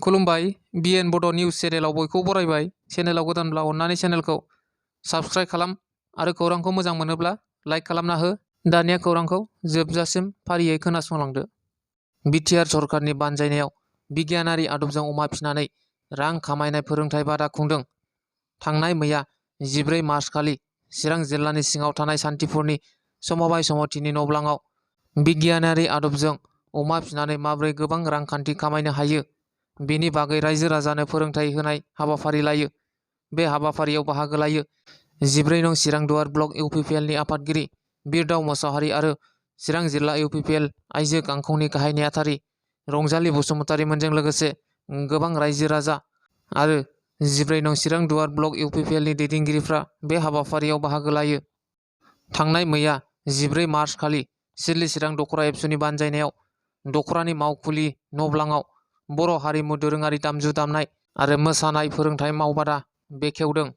खुलुमबाय बिएन बड' निउस चेनेलाव बयखौ बरायबाय। चेनेलाव गोदानब्ला अन्नानै चेनेलखौ साबस्क्राइब खालाम आरो खौरांखौ मोजां मोनोब्ला लाइक खालामना हो। दानिया खौरांखौ जोबजासिम फारियै खोनासंलांदो। बिटिआर सरकारनि बानजायनायाव बिगियानारि आदबजों अमा फिसिनानै रां खामायनाय फोरोंथाय बादा खुंदों। थांनाय मैया 14 मार्च खालि चिरां जिल्लानि सिङाव थानाय सान्थिफुरनि समबाय समथिनि नब्लाङाव बिगियानारि आदबजों अमा फिसिनानै माबोरै गोबां रांखान्थि खामायनो हायो बेनि बागै रायजो राजानो फोरोंथाय होनाय हाबाफारि लायो। बे हाबाफारियाव बाहागो लायो 14 नं चिरां दुवार ब्लक इउपिपिएलनि आफादगिरि बिरदाव मोसाहारि आरो चिरां जिल्ला इउपिपिएल आइजो गांखंनि गाहाय नेहाथारि रंजालि बसुमतारिमोनजों लोगोसे गोबां रायजो राजा आरो 14 नं चिरां दुवार ब्लक इउपिपिएलनि दैदेनगिरिफ्रा बे हाबाफारियाव बाहागो लायो। थांनाय मैया 14 मार्च खालि सिडली चिरां दखरा एबसुनि बानजायनायाव दखरानि मावखुलि नब्लाङाव बर' हारिमु दोरोङारि दामजु दामनाय आरो मोसानाय फोरोंथाय मावबादा बेखेवदों।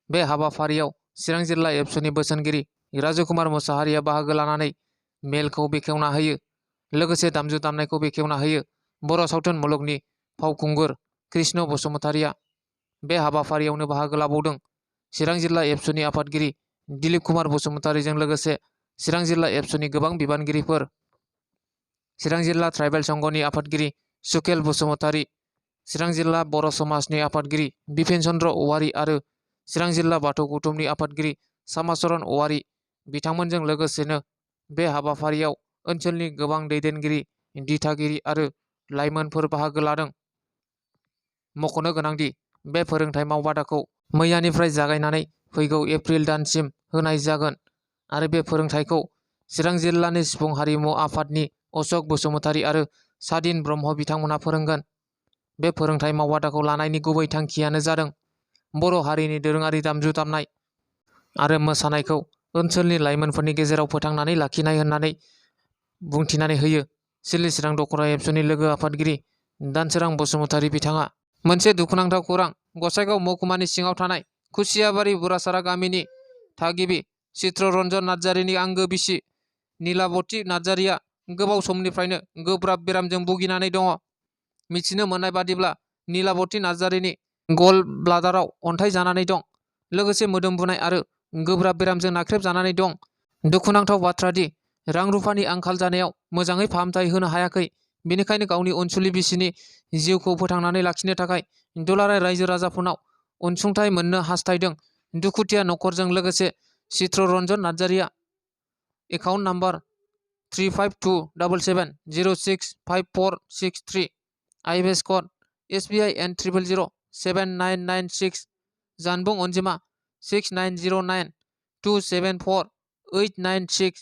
बे हाबाफारियाव चिरां जिल्ला एबसुनि बोसोनगिरि राजुकुमार मोसाहारिया बाहागो लानानै मेलखौ बेखेवना होयो। लोगोसे दामजु दामनायखौ बेखेवना होयो। बर' सावथुन मुलुगनि फावखुंगुर कृष्ण बसुमतारिया बे हाबाफारियावनो बाहागो लाबावदों। चिरां जिल्ला एबसुनि आफादगिरि दिलीप कुमार बसुमतारिजों लोगोसे चिरां जिल्ला एबसुनि गोबां बिबानगिरिफोर, चिरां जिल्ला ट्राइबेल संघनि आफादगिरि सुकेल बसुमतारि, चिरां जिल्ला बर' समाजनि आफादगिरि बिपिन चन्द्र औवारि आरो चिरां जिल्ला बाथौ गौथुमनि आफादगिरि सामाचरण औवारि बिथांमोनजों लोगोसेनो बे हाबाफारियाव ओनसोलनि गोबां दैदेनगिरि, दिथागिरि आरो लाइमोनफोर बाहागो लादों। मख'नो गोनांदि बे फोरोंथाय मावबादाखौ मैयानिफ्राय जागायनानै फैगौ एप्रिल दानसिम होनाय जागोन आरो बे फोरोंथायखौ चिरां जिल्लानि सिफुं हारिमु आफादनि अशक बसुमतारि आरो सादिन ब्रह्म बिथांमोनहा फोरोंगोन। बे फोरोंथाय मावबादाखौ लानायनि गुबै थांखियानो जादों बर' हारिनि दोरोङारि दामजु दामनाय आरो मोसानायखौ ओनसोलनि लाइमोनफोरनि गेजेराव फोथांनानै लाखिनाय होननानै बुंथिनानै होयो। सिडली चिरां दखरा एबसुनि लोगो आफादगिरि दानसोरां बसुमतारि बिथाङा मोनसे दुखुनांथाव खौरां गसाइगाव महकुमानि सिङाव थानाय खुसियाबारि बुरासारा गामिनि थागिबि चित्ररन्जन नार्जारिनि आंगो बिसि नीलाबती नार्जारिया गोबाव समनिफ्रायनो गोब्राब बेरामजों भुगिनानै दङ। मिथिनो मोननाय बादिब्ला नीलाबती नार्जारिनि गल ब्लाडाराव अन्थाइ जानानै दं। लोगोसे मोदोम बुनाय आरो गोब्राब बेरामजों नाख्रेबजानानै दं। दुखुनांथाव बाथ्रा दि रां रुफानि आंखाल जानायाव मोजाङै फाहामथाय होनो हायाखै। बेनिखायनो गावनि अनसुलि बिसिनि जिउखौ फोथांनानै लाखिनो थाखाय दुलाराय रायजो राजाफोरनाव अनसुंथाइ मोननो हास्थायदों। दुखुथिया नखरजों लोगोसे चित्ररन्जन नार्जारिया account number 352770654663 IFS code SBI N00079996 जानबुं अनजिमा 6909274896।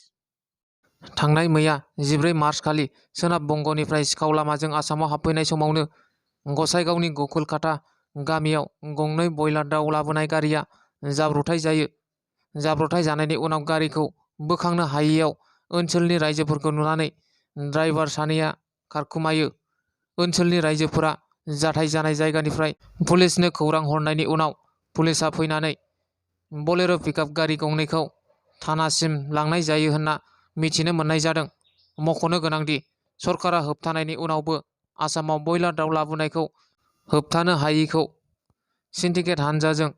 थांनाय मैया 14 मार्च खालि सोनाब बंगनिफ्राय सिखाव लामाजों आसामाव हाबफैनाय समावनो गसाइगावनि गकुलकाटा गामियाव गंनै बयलार दाउ लाबोनाय गारिया जाब्रबथाय जायो। जाब्रबथाय जानायनि उनाव गारिखौ बोखांनो हायैयाव ओनसोलनि रायजोफोरखौ नुनानै ड्राइभार सानैया खारखुमायो। ओनसोलनि रायजोफोरा जाथाय जानाय जायगानिफ्राय पुलिसनो खौरां हरनायनि उनाव पुलिसआ फैनानै बलेर' पिकआप गारि गंनैखौ थानासिम लांनाय जायो होनना मिथिनो मोननाय जादों। मख'नो गोनांदि सरकारा होबथानायनि उनावबो आसामाव बयलार दाउ लाबोनायखौ होबथानो हायैखौ सिन्डिकेट हानजाजों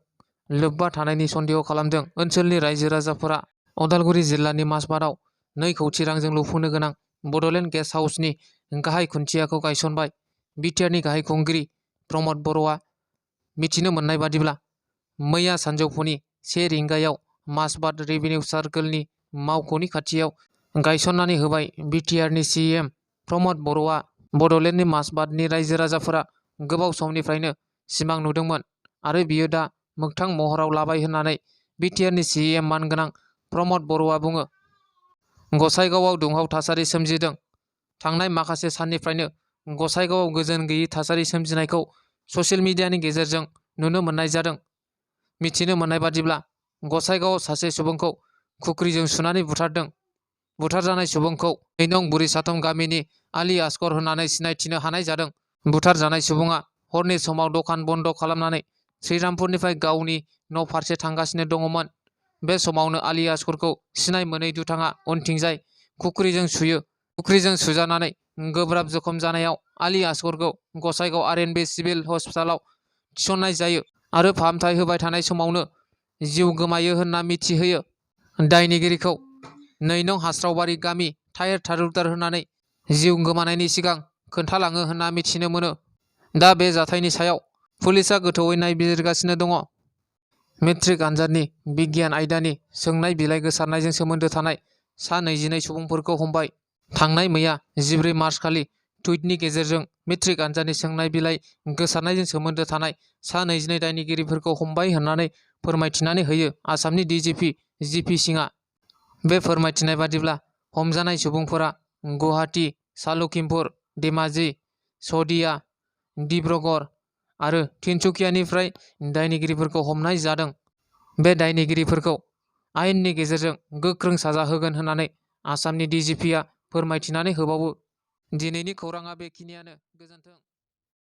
लोब्बा थानायनि सन्देह खालामदों। ओनसोलनि रायजो राजाफोरा उदालगुरि जिल्लानि माजबाटआव 2 कौटि रांजों लुफुंनो गोनां बड'लेण्ड गेस्ट हाउसनि गाहाय खुन्थियाखौ गायसनबाय। बिटिआरनि गाहाय खुंगिरि प्रमद बर'आ मिथिनो मोननाय बादिब्ला मैया सानजौफुनि 1 रिंगायाव माजबाट रेभिनिउ सार्कलनि मावख'नि खाथियाव गायसननानै होबाय। बिटिआरनि CM प्रमद बर'आ बड'लेण्डनि माजबाटनि रायजो राजाफोरा गोबाव समनिफ्रायनो सिमां नुदोंमोन आरो बियो दा मोगथां महराव लाबाय होननानै बिटिआरनि CM मानगोनां प्रमद बर'आ बुङो। गसाइगावआव दुंहाव थासारि सोमजिदों। थांनाय माखासे साननिफ्रायनो गसाइगावआव गोजोन गैयै थासारि सोमजिनायखौ ससियेल मिडियानि गेजेरजों नुनो मोननाय जादों। मिथिनो मोननाय बादिब्ला गसाइगावआव सासे सुबुंखौ खुख्रिजों सुनानै बुथारदों। बुथारजानाय सुबुंखौ 2 नं बुरिसाथम गामिनि आली आस्कर होननानै सिनायथिनो हानाय जादों। बुथारजानाय सुबुङा हरनि समाव दखान बन्द खालामनानै श्रीरामपुरनिफ्राय गावनि न' फारसे थांगासिनो दङमोन। बे समावनो आली आस्करखौ सिनाय मोनै दुथाङा उनथिंजाय खुख्रिजों सुयो। खुख्रिजों सुजानानै गोब्राब जखम जानायाव आली असगरखौ गसाइगाव आर.एन.बी सिभिल हस्पिटालाव थिसननाय जायो आरो फाहामथाय होबाय थानाय समावनो जिउ गोमायो होनना मिथिहोयो। दायनिगिरिखौ 2 नं हास्रावबारि गामि टायार थादुलदार होनानै जिउ गोमानायनि सिगां खोन्थालाङो होनना मिथिनो मोनो। दा बे जाथायनि सायाव पुलिसआ गोथौयै नायबिजिरगासिनो दङ। मेट्रिक आनजादनि बिगियान आयदानि सोंनाय बिलाइ गोसारनायजों सोमोन्दो थानाय सा 22 सुबुंफोरखौ हमबाय। थांनाय मैया 14 मार्च खालि टुइटनि गेजेरजों मेट्रिक आनजादनि सोंनाय बिलाइ गोसारनायजों सोमोन्दो थानाय सा 22 दायनिगिरिफोरखौ हमबाय होननानै फोरमायथिनानै होयो आसामनि DGP जिपि सिंहआ। बे फोरमायथिनाय बादिब्ला हमजानाय सुबुंफोरा गुवाहाटी, सालुखिमपुर, धेमाजि, शदिया, डिब्रुगड़ आरो तिनसुकियानिफ्राय दायनिगिरिफोरखौ हमनाय जादों। बे दायनिगिरिफोरखौ आयेननि गेजेरजों गोख्रों साजा होगोन होननानै आसामनि DGPआ फोरमायथिनानै होबावो। दिनैनि खौराङा बेखिनियानो। गोजोन्थों।